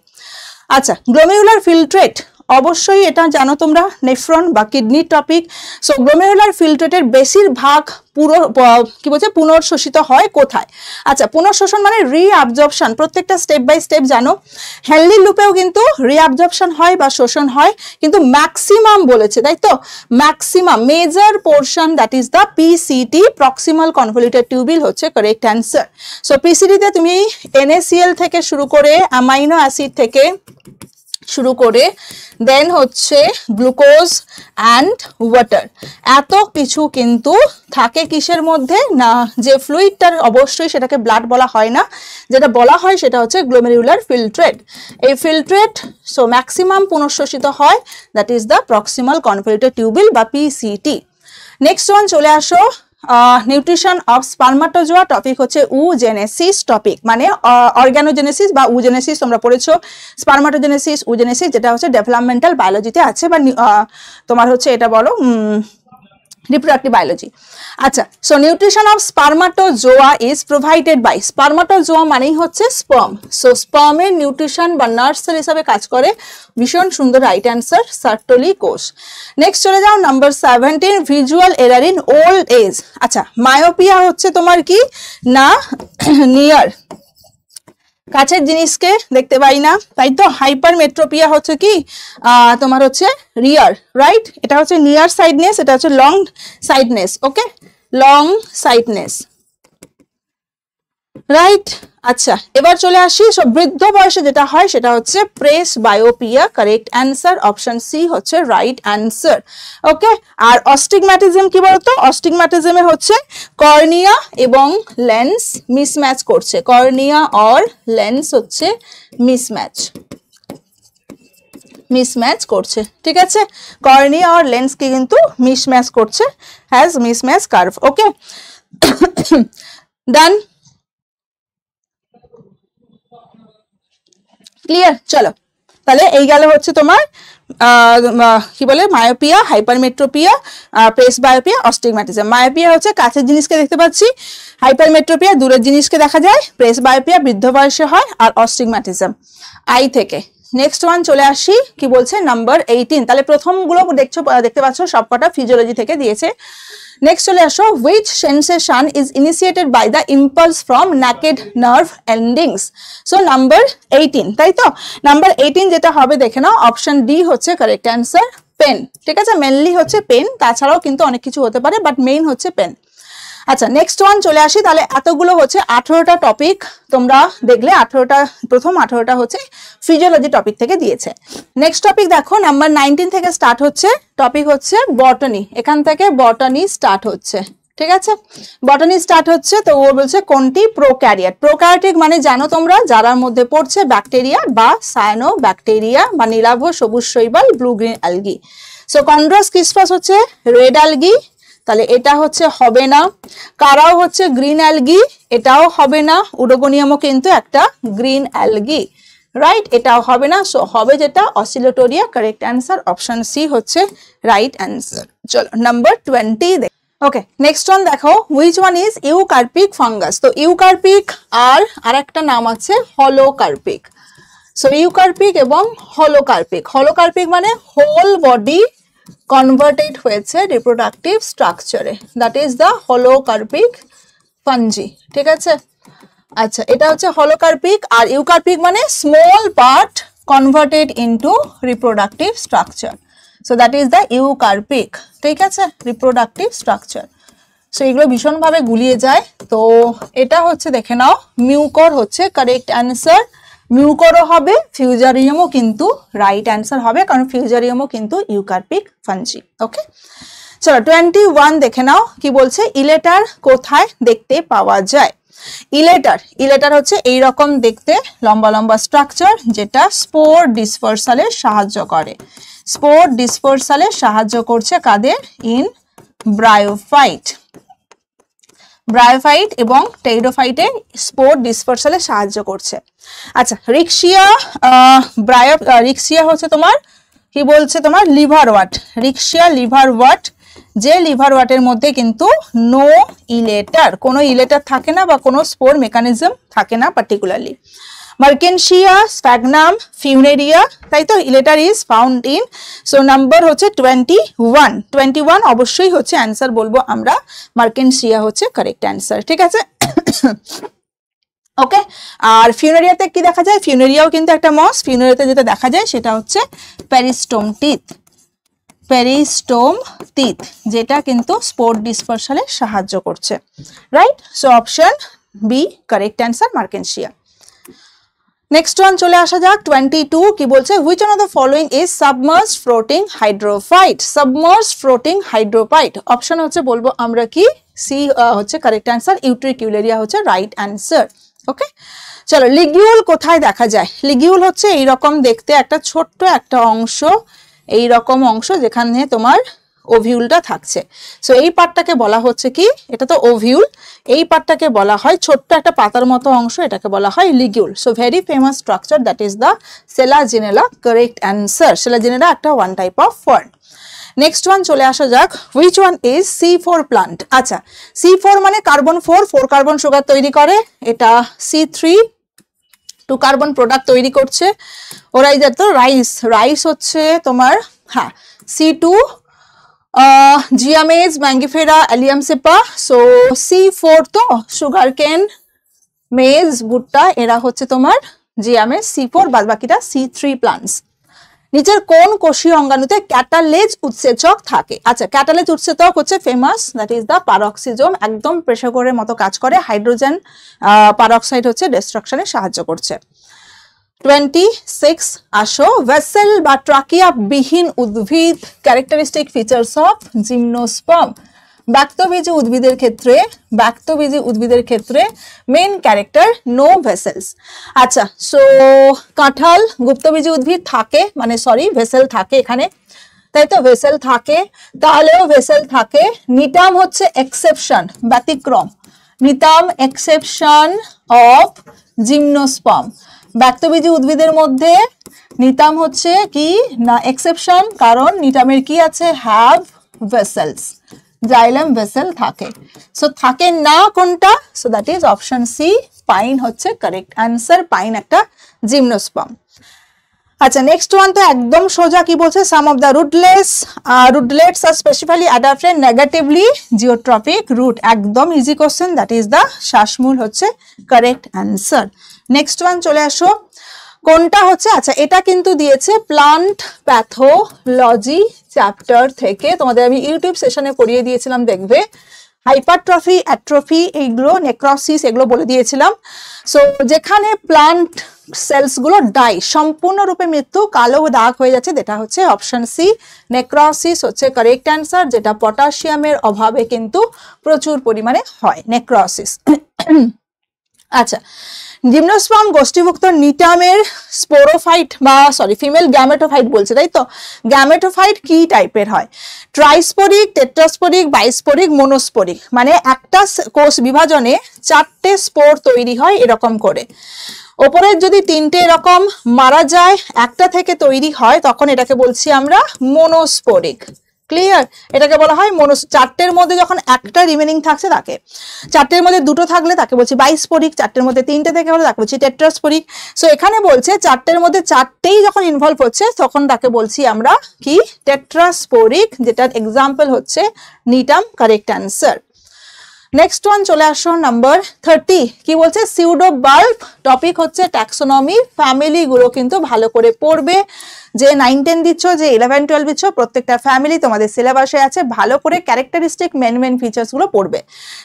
আচ্ছা, গ্লোমেরুলার ফিল্ট্রেট, অবশ্যই এটা জানো তোমরা, নেফ্রন বা কিডনির টপিক। সো গ্লোমেরুলার ফিল্ট্রেটের বেশিরভাগ পুরো কি বলছে পুনর্শোষিত হয় কোথায়। আচ্ছা, পুনর্শোষণ মানে রিঅ্যাবজর্পশন, প্রত্যেকটা স্টেপ বাই স্টেপ জানো। হেনলি লুপেও কিন্তু রিঅ্যাবজর্পশন হয় বা শোষণ হয়, কিন্তু ম্যাক্সিমাম বলেছে, তাই তো, maximum major portion that is the PCT, proximal convoluted tubule হচ্ছে কারেক্ট অ্যান্সার। সো পিসিটিতে তুমি NaCl থেকে শুরু করে অ্যামাইনো অ্যাসিড থেকে শুরু করে দেন হচ্ছে গ্লুকোজ অ্যান্ড ওয়াটার, এত কিছু কিন্তু থাকে কিসের মধ্যে না, যে ফ্লুইডটার অবশ্যই সেটাকে ব্লাড বলা হয় না, যেটা বলা হয় সেটা হচ্ছে গ্লোমেরুলার ফিল্ট্রেট। এই ফিল্ট্রেট সো ম্যাক্সিমাম পুনঃশোষিত হয়, that is the proximal convoluted tubule বা পিসিটি। নেক্সট ওয়ান চলে আসো, নিউট্রিশন অফ স্পার্মাটোজোয়া, টপিক হচ্ছে উজেনেসিস টপিক, মানে অর্গানোজেনেসিস বা উজেনেসিস তোমরা পড়েছো, স্পার্মাটোজেনেসিস, উজেনেসিস, যেটা হচ্ছে ডেভেলপমেন্টাল বায়োলজিতে আছে, বা তোমার হচ্ছে এটা বলো reproductive biology. আচ্ছা, so nutrition of spermatozoa is provided by, spermatozoa মানেই হচ্ছে sperm, so sperm এর নিউট্রিশন বা নার্স সেল হিসেবে কাজ করে, ভীষণ সুন্দর রাইট অ্যান্সার, সার্টোলি কোষ। নেক্সট চলে যাও number 17, visual error in old age. আচ্ছা, মায়োপিয়া হচ্ছে তোমার কি না নিয়ার, কাছের জিনিসকে দেখতে পাই না, তাই তো। হাইপারমেট্রোপিয়া হচ্ছে কি তোমার হচ্ছে রিয়ার, রাইট। এটা হচ্ছে নিয়ার সাইডনেস, এটা হচ্ছে লং সাইডনেস, ওকে, লং সাইডনেস, রাইট। আচ্ছা, এবার চলে আসি, সব বৃদ্ধ বয়সে যেটা হয় সেটা হচ্ছে presbyopia, correct answer, option C হচ্ছে রাইট অ্যান্সার, ওকে। আর অস্টিগম্যাটিজম কি বলতো, অস্টিগম্যাটিজমে হচ্ছে কর্নিয়া এবং লেন্স মিসম্যাচ করছে, কর্নিয়া অর লেন্স হচ্ছে মিসম্যাচ করছে, ঠিক আছে, কর্নিয়া আর লেন্স কি কিন্তু মিসম্যাচ করছে, has mismatch curve, okay, done, clear. চলো তাহলে এই গেল হচ্ছে তোমার কি বলে মায়োপিয়া, হাইপারমেট্রোপিয়া, প্রেস বায়োপিয়া, অস্টিগম্যাটিজম। মায়োপিয়া হচ্ছে কাছের জিনিসকে দেখতে পাচ্ছি, হাইপারমেট্রোপিয়া দূরের জিনিসকে দেখা যায়, প্রেস বায়োপিয়া বৃদ্ধ বয়সে হয়, আর অস্টিগম্যাটিজম আই থেকে। নেক্সট ওয়ান চলে আসি, কি বলছে নাম্বার 18, তাহলে প্রথমগুলো দেখতে পাচ্ছ সবকটা ফিজিওলজি থেকে দিয়েছে। নেক্সট চলে আসো, which sensation is initiated by the impulse from naked nerve endings? So number 18, তাই তো। নাম্বার 18 যেটা হবে দেখে নাও, অপশন ডি হচ্ছে কারেক্ট অ্যান্সার, পেন, ঠিক আছে, মেইনলি হচ্ছে পেন, তাছাড়াও কিন্তু অনেক কিছু হতে পারে, বাট মেইন হচ্ছে পেন। আচ্ছা, নেক্সট ওয়ান চলে আসি, তাহলে এতগুলো হচ্ছে 18টা টপিক তোমরা দেখলে, 18টা প্রথম 18টা হচ্ছে ফিজিওলজি টপিক থেকে দিয়েছে। নেক্সট টপিক দেখো, নাম্বার 19 থেকে স্টার্ট হচ্ছে, টপিক হচ্ছে বটানি, এখান থেকে বটানি স্টার্ট হচ্ছে, ঠিক আছে, বটানি স্টার্ট হচ্ছে। তো ও বলছে কোনটি প্রোক্যারিয়াট, প্রোক্যারিওটিক মানে জানো তোমরা, যারার মধ্যে পড়ছে ব্যাকটেরিয়া বা সায়ানো ব্যাকটেরিয়া বা নীলাভ সবুজ শৈবাল, ব্লু গ্রিন অ্যালগি। সো কন্ড্রাস ক্রিসপাস হচ্ছে রেড অ্যালগি, তাহলে এটা হচ্ছে হবে না। কারাও হচ্ছে গ্রিন অ্যালগি, এটাও হবে না। উডোগোনিয়ামও কিন্তু একটা গ্রিন অ্যালগি, রাইট, এটাও হবে না। সো হবে যেটা অসিলেটোরিয়া, কারেক্ট অ্যান্সার, অপশন সি হচ্ছে রাইট অ্যান্সার। চলো নাম্বার 20 দেখ, ওকে। নেক্সট ওয়ান দেখো, which one is eucarpic fungus. তো ইউকার্পিক আর আরেকটা নাম আছে হলোকার্পিক। সো ইউকার্পিক এবং হলোকার্পিক, হলোকার্পিক মানে হোল বডি কনভার্টেড হয়েছে রিপ্রোডাক্টিভ স্ট্রাকচারে, that is the holocarpic fungi, ঠিক আছে। আচ্ছা, এটা হচ্ছে হলোকার্পিক, আর ইউকার্পিক মানে small part converted into reproductive structure, so that is the eucarpic, ঠিক আছে, রিপ্রোডাক্টিভ স্ট্রাকচার। সো এগুলো ভীষণভাবে গুলিয়ে যায়। তো এটা হচ্ছে দেখে নাও, মিউকর হচ্ছে কারেক্ট অ্যান্সার, মিউকরও হবে, ফিউজারিয়ামও কিন্তু রাইট অ্যান্সার হবে, কারণ ফিউজারিয়ামও কিন্তু ইউকার্পিক ফাঞ্জি, ওকে। চলো 21 দেখে নাও, কি বলছে, ইলেটার কোথায় দেখতে পাওয়া যায়। ইলেটার হচ্ছে এই রকম দেখতে, লম্বা লম্বা স্ট্রাকচার, যেটা স্পোর ডিসপারসালে সাহায্য করে, স্পোর ডিসপারসালে সাহায্য করছে কাদের, ইন ব্রায়োফাইট, ব্রায়োফাইট এবং টেইডোফাইটে স্পোর ডিসপারসালে সাহায্য করছে। আচ্ছা, রিক্সিয়া হচ্ছে তোমার কি বলছে, তোমার লিভার ওয়াট, রিক্সিয়া লিভার ওয়াট, যে লিভার ওয়াটের মধ্যে কিন্তু নো ইলেটার, কোনো ইলেটার থাকে না বা কোনো স্পোর মেকানিজম থাকে না পার্টিকুলারলি। মার্কেনশিয়া, স্প্যাগনাম, ফিউনেরিয়া, তাই তো, elater is found in. So number হচ্ছে 21 অবশ্যই হচ্ছে অ্যান্সার বলবো আমরা, মার্কেনশিয়া হচ্ছে কারেক্ট অ্যান্সার, ঠিক আছে, ওকে। আর ফিউনেরিয়াতে কি দেখা যায়, ফিউনেরিয়াও কিন্তু একটা মস, ফিউনেরিয়াতে যেটা দেখা যায় সেটা হচ্ছে পেরিস্টোম টিথ, যেটা কিন্তু স্পোর ডিসপারসালে সাহায্য করছে, right. So option B correct answer, Marchantia. Next one চলে আসা যাক, 22 কি বলছে, which one of the following is submerged floating hydrophyte. Submerged floating hydrophyte, option হচ্ছে বলবো আমরা কি, সি হচ্ছে কারেক্ট অ্যান্সার, ইউট্রিকিউলেরিয়া হচ্ছে রাইট অ্যান্সার, ওকে। চলো, লিগিউল কোথায় দেখা যায়। লিগিউল হচ্ছে এইরকম দেখতে একটা ছোট্ট একটা অংশ, এইরকম অংশ যেখানে তোমার ওভিউলটা থাকছে। সো এই পার্টটাকে বলা হচ্ছে কি, এটা তো ওভিউল, এই পার্টটাকে বলা হয় ছোট্ট একটা পাতার মতো অংশ, এটাকে বলা হয় ligule. So very famous structure, that is the Selaginella. Correct answer, Selaginella একটা one type of fern. Next one চলে আসা যাক, which one is C4 plant. আচ্ছা, C4 মানে কার্বন 4 কার্বন সুগার তৈরি করে, এটা C3 2 কার্বন প্রোডাক্ট তৈরি করছে। ওরা এই তো রাইস হচ্ছে তোমার, হ্যাঁ C2 Zea mays, Mangifera, Allium cepa. So C4 তো সুগার কেন, মেজ, ভুট্টা, এরা হচ্ছে তোমার জিয়ামেজ। C4, বাদ বাকিটা C3 প্লান্টস। নিচের কোন কোষীয় অঙ্গাণুতে ক্যাটালেজ উৎসেচক থাকে? আচ্ছা, ক্যাটালেজ উৎসেচক হচ্ছে famous, that is the peroxisome, একদম প্রেসারের মতো কাজ করে। হাইড্রোজেন পারক্সাইড হচ্ছে ডিস্ট্রাকশনে সাহায্য করছে। 26 আসো, ভেসেল বা ট্রাকিয়া বিহীন উদ্ভিদ, ক্যারেক্টারিস্টিক ফিচার্স অফ জিমনোস্পার্ম। ব্যক্তবীজী উদ্ভিদের ক্ষেত্রে মেইন ক্যারেক্টার নো ভেসেলস। আচ্ছা, সো কাঁঠাল গুপ্তবীজী উদ্ভিদ থাকে, মানে সরি ভেসেল থাকে এখানে, তাই তো ভেসেল থাকে, তাহলেও ভেসেল থাকে। নিটাম হচ্ছে এক্সেপশন, ব্যতিক্রম, নিটাম এক্সেপশন অফ জিমনোস্পার্ম। ব্যক্তবীজী উদ্ভিদের মধ্যে নিটাম হচ্ছে কি না এক্সেপশন, কারণ নিটামের কি আছে, হ্যাভ ভেসেলস, জাইলেম ভেসেল থাকে। সো থাকে না কোনটা, so that is option C, pine হচ্ছে কারেক্ট অ্যান্সার। পাইন একটা জিমনোস্পার্ম। আচ্ছা, নেক্সট ওয়ান তো একদম সোজা, কি বলছে, some of the rootlets are specifically adapted negatively geotropic root, একদম easy question, that is the শ্বাসমূল হচ্ছে কারেক্ট অ্যান্সার। নেক্সট ওয়ান চলে আসো, কোনটা হচ্ছে, আচ্ছা এটা কিন্তু দিয়েছে প্লান্ট প্যাথোলজি চ্যাপ্টার থেকে, তোমাদের আমি ইউটিউব সেশনে পড়িয়ে দিয়েছিলাম, দেখবে হাইপারট্রফি, অ্যাট্রফি, এইগুলো নেক্রোসিস, এগুলো বলে দিয়েছিলাম। সো যেখানে প্লান্ট সেলস গুলো ডাই, সম্পূর্ণরূপে মৃত্যু, কালো দাগ হয়ে যাচ্ছে, যেটা হচ্ছে অপশন সি, নেক্রোসিস হচ্ছে কারেক্ট অ্যান্সার, যেটা পটাশিয়ামের অভাবে কিন্তু প্রচুর পরিমাণে হয়, নেক্রোসিস। আচ্ছা, জিমনোস্পার্ম গোষ্ঠীভুক্ত নিটামের স্পোরোফাইট বা সরি ফিমেল গ্যামেটোফাইট বলছে, তাই তো। গ্যামেটোফাইট কি টাইপের হয়, ট্রাইস্পোরিক, টেট্রাস্পোরিক, বাইস্পোরিক, মোনোস্পোরিক, মানে একটা কোষ বিভাজনে 4টে স্পোর তৈরি হয় এরকম করে। ওপরের যদি 3টে এরকম মারা যায়, একটা থেকে তৈরি হয়, তখন এটাকে বলছি আমরা মোনোস্পোরিক। ক্লিয়ার, এটাকে বলা হয় চারটের মধ্যে যখন একটা রিমেনিং থাকছে তাকে, চারটের মধ্যে দুটো থাকলে তাকে বলছি বাইস্পোরিক, চারটের মধ্যে 3টে থেকে হলে তাকে বলছি টেট্রাস্পোরিক। সো এখানে বলছে চারটের মধ্যে 4টেই যখন ইনভলভ হচ্ছে তখন তাকে বলছি আমরা কি, টেট্রাস্পোরিক, যেটার এক্সাম্পল হচ্ছে নিটাম, কারেক্ট অ্যান্সার। নেক্সট ওয়ান চলে আসো, নাম্বার 30, কি বলছে, সিউডো বাল্ব। টপিক হচ্ছে ট্যাক্সোনমি, ফ্যামিলি গুলো কিন্তু ভালো করে পড়বে। যে 9-10 দিচ্ছ, যে 11-12 দিচ্ছ, প্রত্যেকটা ফ্যামিলি তোমাদের সিলেবাসে আছে, ভালো করে ক্যারেক্টারিস্টিক মেন ফিচার্স গুলো পড়বে।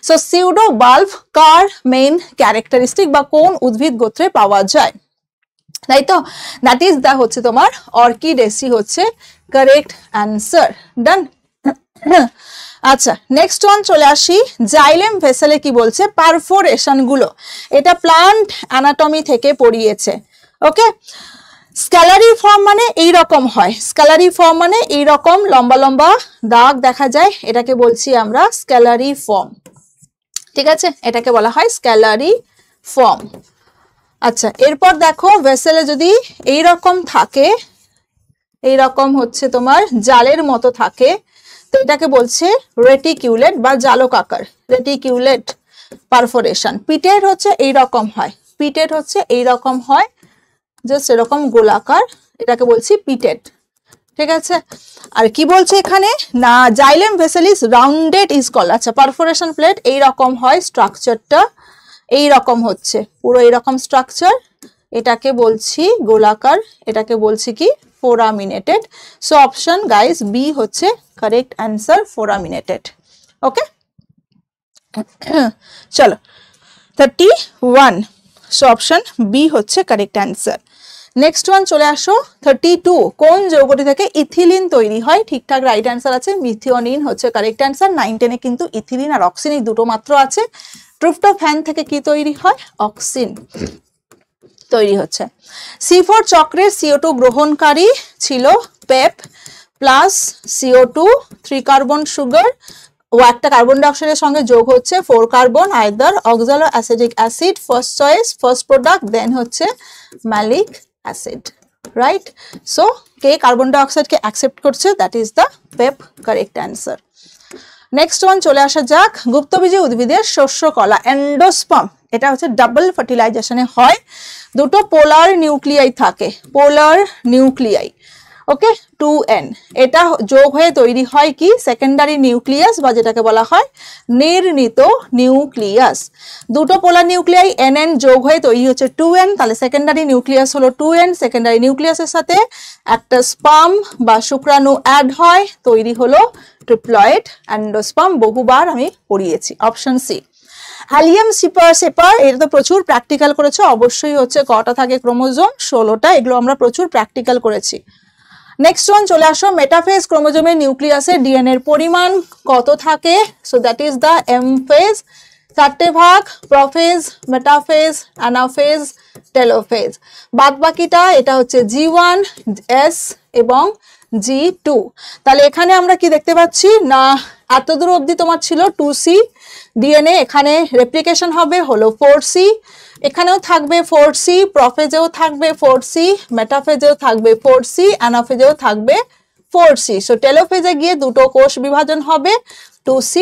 সো সিউডো বাল্ব কার মেইন ক্যারেক্টারিস্টিক, বা কোন উদ্ভিদ গোত্রে পাওয়া যায়, তাই তো, দ্যাট ইজ দা হচ্ছে তোমার অর্কিডেসি হচ্ছে কারেক্ট অ্যান্সার। ডান। আচ্ছা, নেক্সট ওয়ান চলে আসি, জাইলেম ভেসেলে কি বলছে, পারফোরেশন গুলো, এটা প্লান্ট অ্যানাটমি থেকে পড়িয়েছে। ওকে, স্ক্যালারি ফর্ম মানে এই রকম হয়, স্ক্যালারি ফর্ম মানে এই রকম লম্বা লম্বা দাগ দেখা যায়, এটাকে বলছি আমরা স্ক্যালারি ফর্ম। ঠিক আছে, এটাকে বলা হয় স্ক্যালারি ফর্ম। আচ্ছা, এরপর দেখো ভেসেলে যদি এই রকম থাকে, এই রকম হচ্ছে তোমার জালের মতো থাকে, তো এটাকে বলছে রেটিকিউলেট বা জালক আকার, রেটিকিউলেট পারফোরেশন। পিটেড হচ্ছে এই রকম হয়, পিটেড হচ্ছে এই রকম হয়, জাস্ট এরকম গোলাকার, এটাকে বলছি পিটেড। ঠিক আছে, আর কি বলছে এখানে না, xylem vessel is rounded is call. আচ্ছা, পারফোরেশন প্লেট এই রকম হয়, স্ট্রাকচারটা এই রকম হচ্ছে, পুরো এরকম স্ট্রাকচার, এটাকে বলছি গোলাকার, এটাকে বলছি কি ফোরামিনেটেড। সো অপশন গাইস বি হচ্ছে কারেক্ট অ্যান্সার, ফোরামিনেটেড। ওকে, চলো 31, সো অপশন বি হচ্ছে কারেক্ট অ্যান্সার। নেক্সট ওয়ান চলে আসো, 32, কোন যৌগটি থেকে ইথিলিন তৈরি হয়? ঠিকঠাক রাইট অ্যান্সার আছে, মিথিওনিন হচ্ছে কারেক্ট অ্যান্সার। 9-10 কিন্তু ইথিলিন আর অক্সিন এই দুটো মাত্র আছে। ট্রিপ্টোফ্যান থেকে কি তৈরি হয়? অক্সিন তৈরি হচ্ছে। C4 চক্রের CO2 গ্রহণকারী ছিল PEP, plus CO2 3 carbon sugar ও একটা কার্বন ডাইঅক্সাইডের সঙ্গে যোগ হচ্ছে 4 carbon either oxaloacetic acid first choice first product then হচ্ছে ম্যালিক অ্যাসিড রাইট সো কে কার্বন ডাইঅক্সাইডকে অ্যাকসেপ্ট করছে that is the PEP correct answer next one চলে আসা যাক গুপ্তবীজী উদ্ভিদের শস্য কলা এন্ডোস্পার্ম এটা হচ্ছে ডাবল ফার্টিলাইজেশনে হয় দুটো পোলার নিউক্লিয়াই থাকে পোলার নিউক্লিয়াই ওকে 2n এটা যোগ হয়ে তৈরি হয় কি সেকেন্ডারি নিউক্লিয়াস বা যেটাকে বলা হয় নির্ণীত নিউক্লিয়াস দুটো পোলার নিউক্লিয়াই nn যোগ হয়ে তৈরি হচ্ছে 2n তাহলে সেকেন্ডারি নিউক্লিয়াস হলো 2n সেকেন্ডারি নিউক্লিয়াসের সাথে একটা স্পার্ম বা শুক্রাণু অ্যাড হয় তৈরি হলো ট্রিপ্লয়েড এন্ডোস্পার্ম বহুবার আমি পড়িয়েছি অপশন সি অ্যালিয়াম সেপার এটা তো প্রচুর প্র্যাকটিক্যাল করেছে অবশ্যই হচ্ছে কটা থাকে ক্রোমোজোম 16টা এগুলো আমরা প্রচুর প্র্যাকটিক্যাল করেছি নেক্সট ওয়ান চলে আসো মেটাফেজ ক্রোমোজোমের নিউক্লিয়াসে ডিএনএ এর পরিমাণ কত থাকে so that is the M phase চারটে ভাগ প্রোফেজ মেটাফেজ অ্যানাফেজ টেলোফেজ বাদ বাকিটা এটা হচ্ছে G1 S এবং G2 তাহলে এখানে আমরা কি দেখতে পাচ্ছি না এতদূর অবধি তোমার ছিল 2C ডিএনএ এখানে রেপ্লিকেশন হবে হলো 4C এখানেও থাকবে 4C প্রোফেজেও থাকবে 4C মেটাফেজেও থাকবে 4C অ্যানাফেজেও থাকবে 4C সো টেলোফেজে গিয়ে দুটো কোষ বিভাজন হবে 2C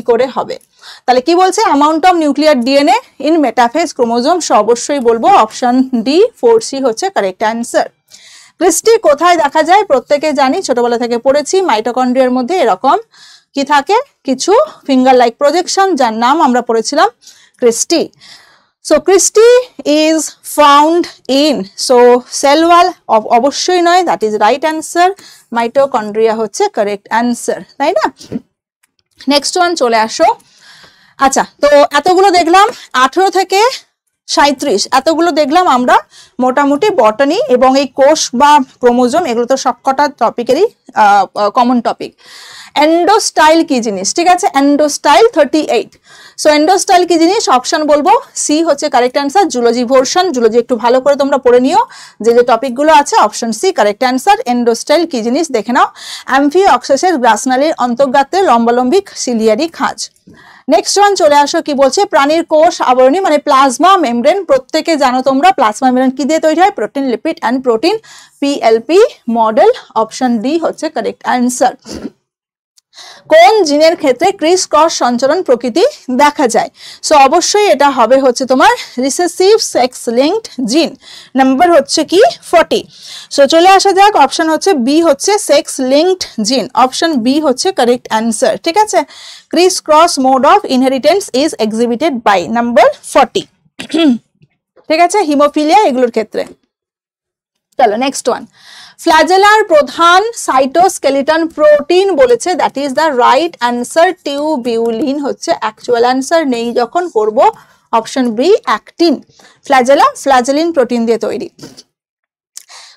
করে হবে তাহলে কি বলছে amount of nuclear DNA in metaphase chromosome অবশ্যই বলবো অপশন ডি 4C হচ্ছে কারেক্ট অ্যান্সার ক্রিস্টি কোথায় দেখা যায় প্রত্যেকে জানি ছোটবেলা থেকে পড়েছি মাইটোকন্ড্রিয়ার মধ্যে এরকম কি থাকে কিছু ফিঙ্গার লাইক প্রজেকশন যার নাম আমরা পড়েছিলাম cristae so cristae is found in so cell wall অবশ্যই নয় that is right answer mitochondria হচ্ছে কারেক্ট অ্যান্সার তাই না নেক্সট ওয়ান চলে আসো আচ্ছা তো এতগুলো দেখলাম 18 থেকে 37 এতগুলো দেখলাম আমরা মোটামুটি বটানি এবং এই কোষ বা ক্রোমোজোম এগুলো তো সবকটা টপিকেরই কমন টপিক এন্ডোস্টাইল কি জিনিস ঠিক আছে এন্ডোস্টাইল 38 সো এন্ডোস্টাইল কি জিনিস অপশন বলবো সি হচ্ছে correct answer zoology portion zoology একটু ভালো করে তোমরা পড়ে নিও যে যে টপিকগুলো আছে অপশন সি কারেক্ট অ্যান্সার এন্ডোস্টাইল কি জিনিস দেখে নাও অ্যামফিঅক্সাসের গ্রাসনালীর অন্তর্গাত্রে লম্বালম্বিক সিলিয়ারি খাঁজ নেক্সট ওয়ান চলে আসো কি বলছে প্রাণীর কোষ আবরণী মানে প্লাজমা মেমব্রেন প্রত্যেকে জানো তোমরা প্লাজমা মেমব্রেন কি দিয়ে তৈরি হয় protein lipid and protein PLP model option D হচ্ছে কারেক্ট অ্যান্সার কোন জিনের ক্ষেত্রে ক্রিস ক্রস সঞ্চালন প্রকৃতি দেখা যায় সো অবশ্যই এটা হবে হচ্ছে তোমার রিসেসিভ সেক্স লিঙ্কড জিন নাম্বার হচ্ছে কি 40 সো চলে আসা যাক অপশন হচ্ছে বি হচ্ছে sex linked gene option B হচ্ছে কারেক্ট অ্যান্সার ঠিক আছে criss cross mode of inheritance is exhibited by number 40 ঠিক আছে হিমোফিলিয়া এগুলোর ক্ষেত্রে চলো নেক্সট ওয়ান ফ্ল্যাজেলার প্রধান সাইটোস্কেলিটন প্রোটিন বলেছে that is the right answer tubulin হচ্ছে অ্যাকচুয়াল অ্যান্সার নেই যখন করব option B actin flagellin protein দিয়ে তৈরি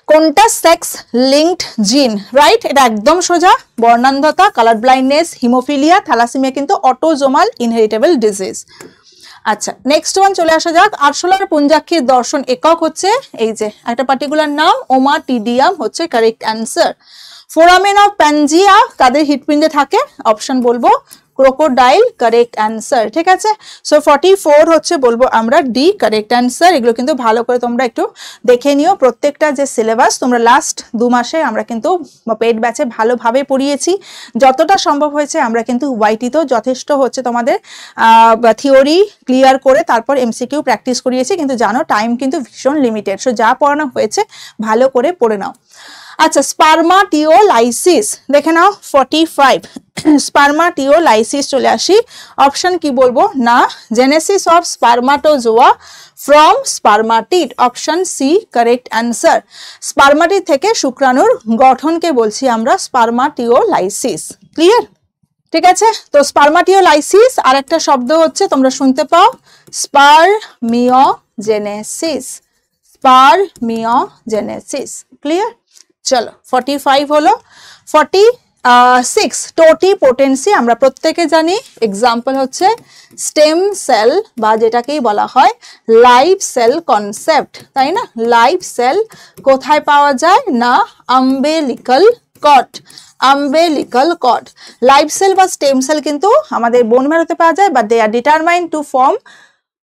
কোনটা সেক্স লিঙ্কড জিন রাইট এটা একদম সোজা বর্ণান্ধতা কালার ব্লাইন্ডনেস হিমোফিলিয়া থ্যালাসেমিয়া কিন্তু অটোজোমাল ইনহেরিটেবল ডিজিজ আচ্ছা নেক্সট ওয়ান চলে আসা যাক আরশোলার পুঞ্জাক্ষীর দর্শন একক হচ্ছে এই যে একটা পার্টিকুলার নাম ওমাটিডিয়াম হচ্ছে correct answer foramen of Pangaea কাদের হৃৎপিণ্ডে থাকে অপশন বলবো ক্রোকোডাইল কারেক্ট অ্যান্সার ঠিক আছে সো 44 হচ্ছে বলবো আমরা ডি কারেক্ট অ্যান্সার এগুলো কিন্তু ভালো করে তোমরা একটু দেখে নিও প্রত্যেকটা যে সিলেবাস তোমরা লাস্ট 2 মাসে আমরা কিন্তু পেড ব্যাচে ভালোভাবে পড়িয়েছি যতটা সম্ভব হয়েছে আমরা কিন্তু ওয়াইটিতেও যথেষ্ট হচ্ছে তোমাদের থিওরি ক্লিয়ার করে তারপর এমসিকিউ প্র্যাকটিস করিয়েছি কিন্তু জানো টাইম কিন্তু ভীষণ লিমিটেড সো যা পড়ানো হয়েছে ভালো করে পড়ে নাও আচ্ছা স্পারমাটিওলাইসিস দেখে নাও 45 স্পারমাটিওলাইসিস চলে আসি অপশন কি বলবো না genesis of spermatozoa from spermatid option C correct answer spermatid থেকে শুক্রাণুর গঠনকে বলছি আমরা স্পারমাটিওলাইসিস ক্লিয়ার ঠিক আছে তো স্পারমাটিওলাইসিস আর একটা শব্দ হচ্ছে তোমরা শুনতে পাও স্পারমিওজেনেসিস ক্লিয়ার চলো 45 হলো 46 টোটিপোটেন্সি আমরা প্রত্যেকে জানি এক্সাম্পল হচ্ছে স্টেম সেল বা যেটাকেই বলা হয় লাইভ সেল কনসেপ্ট তাই না লাইভ সেল কোথায় পাওয়া যায় না umbilical cord, umbilical cord. Live cell বা স্টেম সেল কিন্তু আমাদের বোন ম্যারোতে পাওয়া যায়, but they are determined to form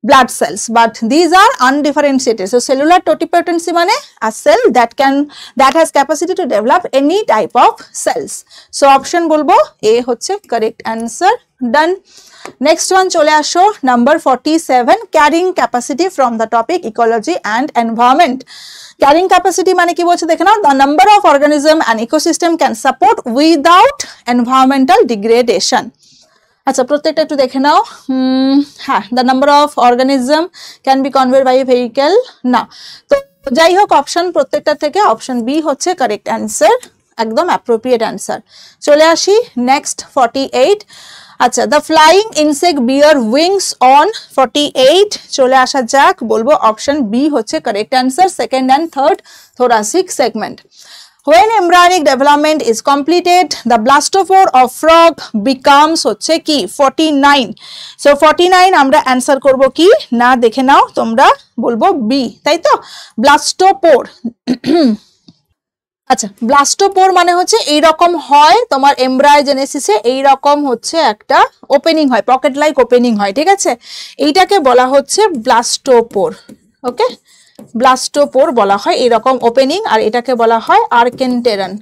blood cells, but these are undifferentiated. So cellular totipotency মানে a cell that has capacity to develop any type of cells. So option বলবো A হচ্ছে correct answer. Done. Next one চলে আসো number 47, carrying capacity from the topic ecology and environment. Carrying capacity মানে কি বলছে দেখে নাও, the number of organism and ecosystem can support without environmental degradation. আচ্ছা প্রত্যেকটা একটু দেখে নাও। হ্যাঁ, the number of organism can be conveyed by a vehicle, না। তো যাই হোক অপশন প্রত্যেকটা থেকে অপশন বি হচ্ছে কারেক্ট অ্যান্সার, একদম অ্যাপ্রোপ্রিয়েট অ্যান্সার। চলে আসি নেক্সট 48। আচ্ছা, the flying insect bear wings on 48। চলে আসা যাক, বলবো অপশন বি হচ্ছে correct answer, second and third thoracic segment. When embryonic development is completed, the blastophore of frog becomes হচ্ছে কি 49. So 49 আমরা অ্যান্সার করব কি না দেখে নাও তোমরা, বলবো বি, তাই তো? ব্লাস্টোপোর। আচ্ছা, ব্লাস্টোপোর মানে হচ্ছে এইরকম হয় তোমার এমব্রায়োজেনেসিসে, এইরকম হচ্ছে একটা ওপেনিং হয়, পকেট লাইক ওপেনিং হয়, ঠিক আছে? এইটাকে বলা হচ্ছে ব্লাস্টোপোর। ওকে, ব্লাস্টোপোর বলা হয় এরকম ওপেনিং, আর এটাকে বলা হয় আর্কেনটেরান।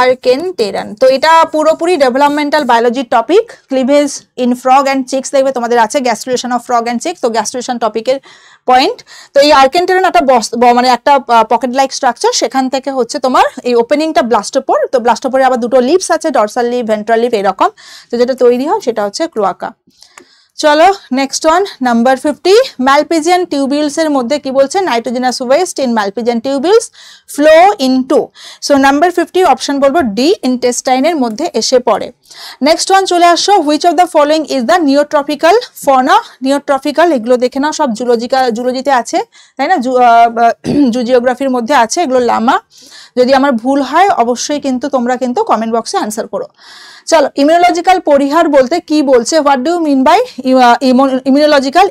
আর্কেনটেরান। তো এটা পুরোপুরি ডেভেলপমেন্টাল বায়োলজির topic. Cleavage in frog and chicks দেখবে তোমাদের আছে, gastrulation of frog and chicks, তো গ্যাস্ট্রুলেশন টপিকের পয়েন্ট। তো এই আর্কেনটেরান একটা মানে একটা পকেট লাইক স্ট্রাকচার, সেখান থেকে হচ্ছে তোমার এই ওপেনিংটা ব্লাস্টোপোর। তো ব্লাস্টোপোরে আবার দুটো লিপস আছে, ডরসাল লিপ, ভেন্ট্রাল লিপ, এরকম। তো যেটা তৈরি হয় সেটা হচ্ছে ক্লোয়াকা। চলো next one, number 50। Malpighian tubules এর মধ্যে কি বলছে, nitrogenous waste in Malpighian tubules flow into. So number 50 option বলবো ডি, ইন্টেস্টাইনের মধ্যে এসে পড়ে। নেক্সট ওয়ান চলে আসো, which of the following is the neotropical fauna. Neotropical এগুলো দেখে নাও, সব জুলজিতে আছে, তাই না? জুজিওগ্রাফির মধ্যে আছে এগুলো। লামা, যদি আমার ভুল হয় অবশ্যই কিন্তু তোমরা কিন্তু কমেন্ট বক্সে অ্যান্সার করো। চলো, ইমিউনোলজিক্যাল পরিহার বলতে কি বলছে, what do mean by immunological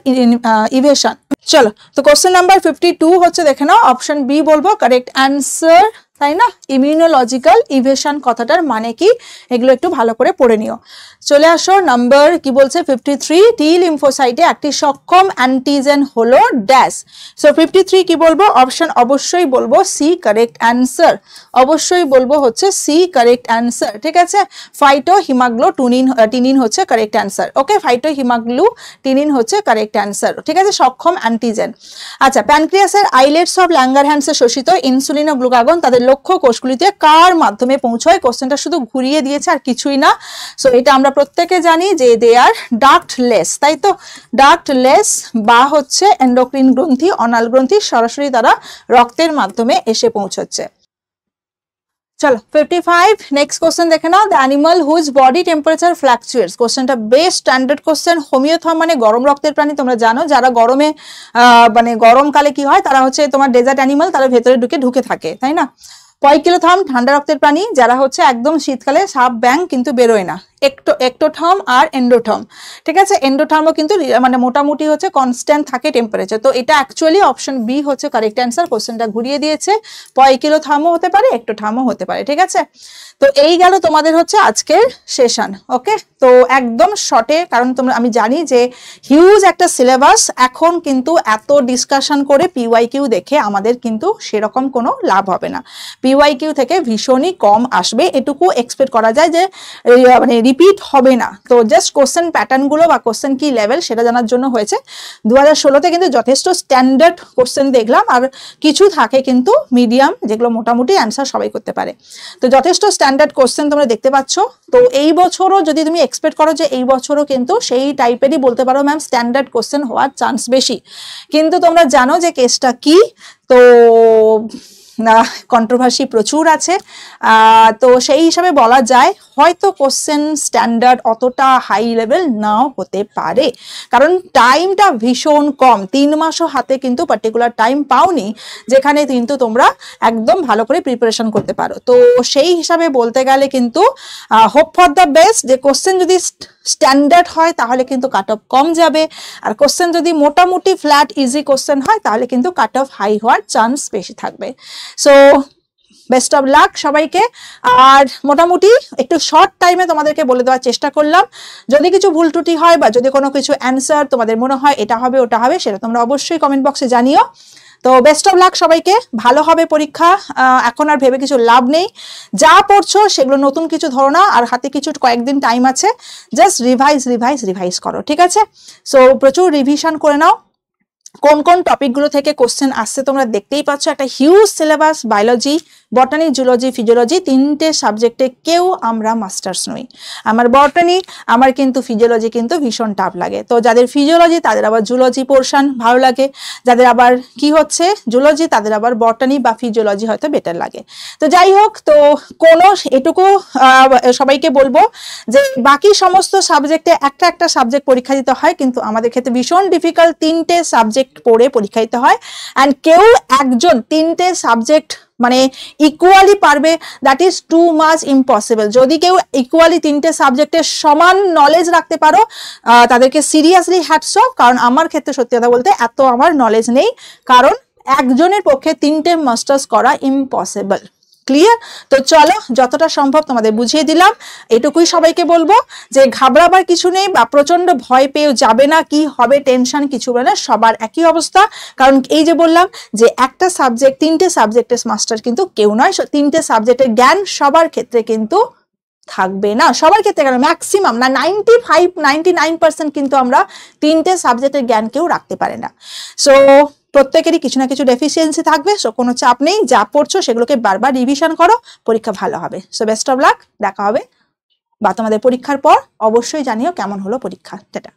evasion. চলো, তো কোশ্চেন নাম্বার 52 হচ্ছে দেখে নাও, অপশন বি বলবো কারেক্ট অ্যান্সার, তাই না? ইমিউনোলজিক্যাল ইভেশন কথাটার মানে কি, এগুলো একটু ভালো করে পড়ে নিও। চলে আসো, নাম্বার কি বলছে 53। টি লিম্ফোসাইটে একটি সক্ষম অ্যান্টিজেন হলো ড্যাশ। সো 53 কি বলবো, অপশন অবশ্যই বলবো সি কারেক্ট অ্যান্সার, অবশ্যই বলবো হচ্ছে সি কারেক্ট অ্যান্সার, ঠিক আছে? ফাইটো হিমাগ্লুটিনিন হচ্ছে কারেক্ট অ্যান্সার। ওকে, ফাইটো হিমাগ্লুটিনিন হচ্ছে কারেক্ট অ্যান্সার, ঠিক আছে? সক্ষম অ্যান্টিজেন। আচ্ছা, প্যানক্রিয়াসের আইলেটস অফ ল্যাঙ্গারহ্যান্সে শোষিত ইনসুলিন ও গ্লুকাগন তাদের লক্ষ্য কোষগুলিতে কার মাধ্যমে পৌঁছয়? কোশ্চেনটা শুধু ঘুরিয়ে দিয়েছে আর কিছুই না। সো এটা আমরা প্রত্যেকে জানি যে দে আর ডাক্টলেস, তাই তো? ডাক্টলেস বা হচ্ছে এন্ডোক্রিন গ্রন্থি, অনাল গ্রন্থি, সরাসরি তারা রক্তের মাধ্যমে এসে পৌঁছচ্ছে। চলো 55 নেক্সট কোশ্চেন দেখে নাও, the animal whose body temperature fluctuates. কোশ্চেনটা বেস্ট স্ট্যান্ডার্ড কোশ্চেন। হোমিওথর্ম মানে গরম রক্তের প্রাণী, তোমরা জানো যারা গরমে মানে গরমকালে কি হয়, তারা হচ্ছে তোমার ডেজার্ট অ্যানিমাল, তারা ভেতরে ঢুকে থাকে, তাই না? পয়কিলোথর্ম ঠান্ডা রক্তের প্রাণী, যারা হচ্ছে একদম শীতকালে সাপ ব্যাং কিন্তু বেরোয় না। একটোথর্ম আর এন্ডোথর্ম, ঠিক আছে? এন্ডোথর্মও কিন্তু মানে মোটামুটি হচ্ছে কনস্ট্যান্ট থাকে টেম্পারেচার। তো এটা অ্যাকচুয়ালি অপশন বি হচ্ছে কারেক্ট অ্যান্সার। কোশ্চেনটা ঘুরিয়ে দিয়েছে, পয়কিলোথর্মও হতে পারে, একটোথর্মও হতে পারে, ঠিক আছে? তো এই গেল তোমাদের হচ্ছে আজকের সেশন। ওকে, তো একদম শর্টে, কারণ তোমরা, আমি জানি যে হিউজ একটা সিলেবাস, এখন কিন্তু এত ডিসকাশন করে পিওয়াইকিউ দেখে আমাদের কিন্তু সেরকম কোনো লাভ হবে না। পিওয়াইকিউ থেকে ভীষণই কম আসবে, এটুকু এক্সপেক্ট করা যায় যে মানে রিপিট হবে না। তো জাস্ট কোশ্চেন প্যাটার্নগুলো বা কোশ্চেন কি লেভেল সেটা জানার জন্য হয়েছে। 2016তে কিন্তু যথেষ্ট স্ট্যান্ডার্ড কোশ্চেন দেখলাম, আর কিছু থাকে কিন্তু মিডিয়াম, যেগুলো মোটামুটি অ্যান্সার সবাই করতে পারে। তো যথেষ্ট স্ট্যান্ডার্ড কোশ্চেন তোমরা দেখতে পাচ্ছ। তো এই বছরও যদি তুমি এক্সপেক্ট করো যে এই বছরও কিন্তু সেই টাইপেরই বলতে পারো ম্যাম স্ট্যান্ডার্ড কোশ্চেন হওয়ার চান্স বেশি, কিন্তু তোমরা জানো যে কেসটা কি। তো কন্ট্রোভার্সি প্রচুর আছে, তো সেই হিসাবে বলা যায় হয়তো কোশ্চেন স্ট্যান্ডার্ড অতটা হাই লেভেল নাও হতে পারে, কারণ টাইমটা ভীষণ কম। 3 মাসও হাতে কিন্তু পার্টিকুলার টাইম পাওনি, যেখানে কিন্তু তোমরা একদম ভালো করে প্রিপারেশন করতে পারো। তো সেই হিসাবে বলতে গেলে কিন্তু হোপ ফর দ্য বেস্ট, যে কোশ্চেন যদি স্ট্যান্ডার্ড হয় তাহলে কিন্তু কাট অফ কম যাবে, আর কোশ্চেন যদি মোটামুটি ফ্ল্যাট ইজি কোশ্চেন হয় তাহলে কিন্তু কাট অফ হাই হওয়ার চান্স বেশি থাকবে। সো বেস্ট অফ লাক সবাইকে। আর মোটামুটি একটু শর্ট টাইমে তোমাদেরকে বলে দেওয়ার চেষ্টা করলাম। যদি কিছু ভুল ত্রুটি হয় বা যদি কোনো কিছু অ্যান্সার তোমাদের মনে হয় এটা হবে ওটা হবে, সেটা তোমরা অবশ্যই কমেন্ট বক্সে জানিও। তো বেস্ট অফ লাক সবাইকে, ভালো হবে পরীক্ষা। এখন আর ভেবে কিছু লাভ নেই, যা পড়ছো সেগুলো নতুন কিছু ধরো না, আর হাতে কিছু কয়েকদিন টাইম আছে, জাস্ট রিভাইজ করো, ঠিক আছে? সো প্রচুর রিভিশন করে নাও। কোন কোন টপিকগুলো থেকে কোশ্চেন আসছে তোমরা দেখতেই পাচ্ছ, একটা huge syllabus, biology, বটানি, zoology, physiology, তিনটে সাবজেক্টে কেউ আমরা মাস্টার্স নই। আমার বটানি, আমার কিন্তু ফিজিওলজি কিন্তু ভীষণ টাফ লাগে। তো যাদের ফিজিওলজি তাদের আবার জুলজি পোর্শন ভালো লাগে, যাদের আবার কি হচ্ছে জুলজি তাদের আবার বটানি বা ফিজিওলজি হয়তো বেটার লাগে। তো যাই হোক, তো কোনো এটুকু সবাইকে বলবো যে বাকি সমস্ত সাবজেক্টে একটা একটা সাবজেক্ট পরীক্ষা দিতে হয়, কিন্তু আমাদের ক্ষেত্রে ভীষণ ডিফিকাল্ট, তিনটে সাবজেক্ট পড়ে পরীক্ষা দিতে হয়। অ্যান্ড কেউ একজন তিনটে সাবজেক্ট মানে ইকুয়ালি পারবে, that is too much impossible. যদি কেউ ইকুয়ালি তিনটে সাবজেক্টের সমান নলেজ রাখতে পারো, তাদেরকে সিরিয়াসলি হ্যাটস অফ। কারণ আমার ক্ষেত্রে সত্যি কথা বলতে এত আমার নলেজ নেই, কারণ একজনের পক্ষে তিনটে মাস্টার্স করা ইম্পসিবল। ক্লিয়ার? তো চলো, যতটা সম্ভব তোমাদের বুঝিয়ে দিলাম। এটুকুই সবাইকে বলবো যে ঘাবড়াবার কিছু নেই, বা প্রচন্ড ভয় পেয়েও যাবে না, কি হবে টেনশন কিছু হবে না, সবার একই অবস্থা। কারণ এই যে বললাম যে একটা সাবজেক্ট, তিনটে সাবজেক্টের মাস্টার কিন্তু কেউ নয়, তিনটে সাবজেক্টের জ্ঞান সবার ক্ষেত্রে কিন্তু থাকবে না। সবার ক্ষেত্রে কেন, ম্যাক্সিমাম না 95-99% কিন্তু আমরা তিনটে সাবজেক্টের জ্ঞান কেউ রাখতে পারে না। সো প্রত্যেকেরই কিছু না কিছু ডেফিসিয়েন্সি থাকবে, সো কোনো চাপ নেই, যা পড়ছো সেগুলোকে বারবার রিভিশন করো, পরীক্ষা ভালো হবে। সো বেস্ট অফ লাক, দেখা হবে বা তোমাদের পরীক্ষার পর অবশ্যই জানিও কেমন হলো পরীক্ষা। টাটা।